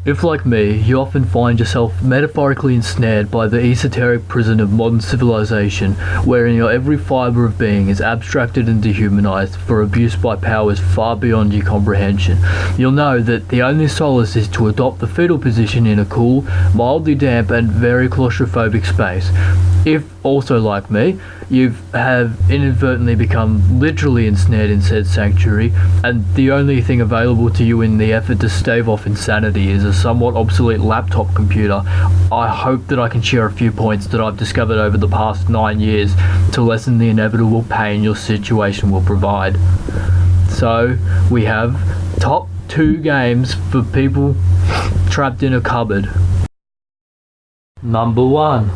If, like me, you often find yourself metaphorically ensnared by the esoteric prison of modern civilization, wherein your every fibre of being is abstracted and dehumanized for abuse by powers far beyond your comprehension, you'll know that the only solace is to adopt the fetal position in a cool, mildly damp and very claustrophobic space. If, also like me, you have inadvertently become literally ensnared in said sanctuary, and the only thing available to you in the effort to stave off insanity is a somewhat obsolete laptop computer, I hope that I can share a few points that I've discovered over the past 9 years to lessen the inevitable pain your situation will provide. So, we have top 2 games for people trapped in a cupboard. Number 1.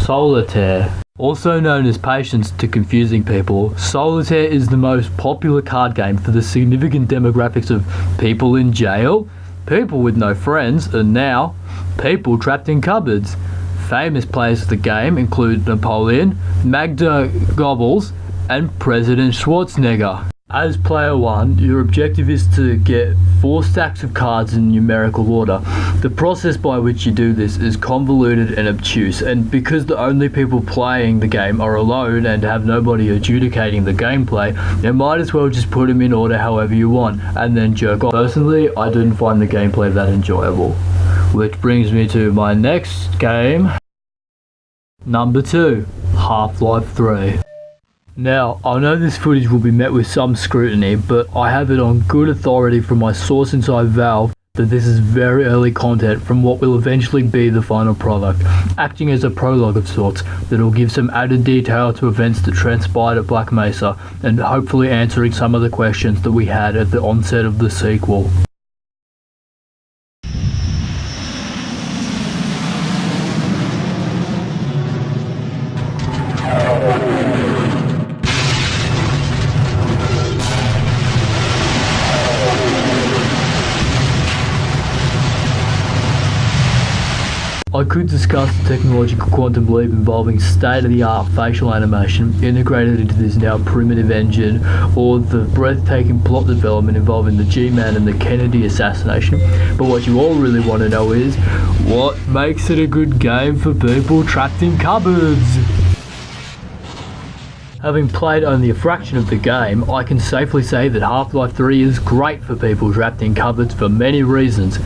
Solitaire. Also known as Patience to confusing people, Solitaire is the most popular card game for the significant demographics of people in jail, people with no friends, and now, people trapped in cupboards. Famous players of the game include Napoleon, Magda Goebbels, and President Schwarzenegger. As player 1, your objective is to get 4 stacks of cards in numerical order. The process by which you do this is convoluted and obtuse, and because the only people playing the game are alone and have nobody adjudicating the gameplay, you might as well just put them in order however you want, and then jerk off. Personally, I didn't find the gameplay that enjoyable. Which brings me to my next game. Number 2, Half-Life 3. Now, I know this footage will be met with some scrutiny, but I have it on good authority from my source inside Valve that this is very early content from what will eventually be the final product, acting as a prologue of sorts that will give some added detail to events that transpired at Black Mesa, and hopefully answering some of the questions that we had at the onset of the sequel. I could discuss the technological quantum leap involving state-of-the-art facial animation integrated into this now primitive engine, or the breathtaking plot development involving the G-Man and the Kennedy assassination, but what you all really want to know is, what makes it a good game for people trapped in cupboards? Having played only a fraction of the game, I can safely say that Half-Life 3 is great for people trapped in cupboards for many reasons.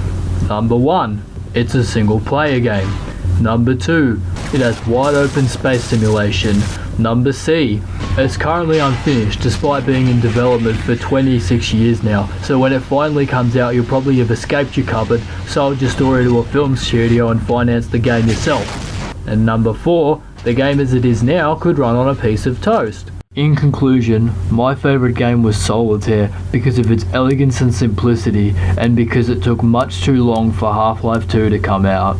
Number 1. It's a single player game. Number 2, it has wide open space simulation. Number C, it's currently unfinished despite being in development for 26 years now, so when it finally comes out you'll probably have escaped your cupboard, sold your story to a film studio and financed the game yourself. And number 4, the game as it is now could run on a piece of toast. In conclusion, my favourite game was Solitaire because of its elegance and simplicity, and because it took much too long for Half-Life 2 to come out.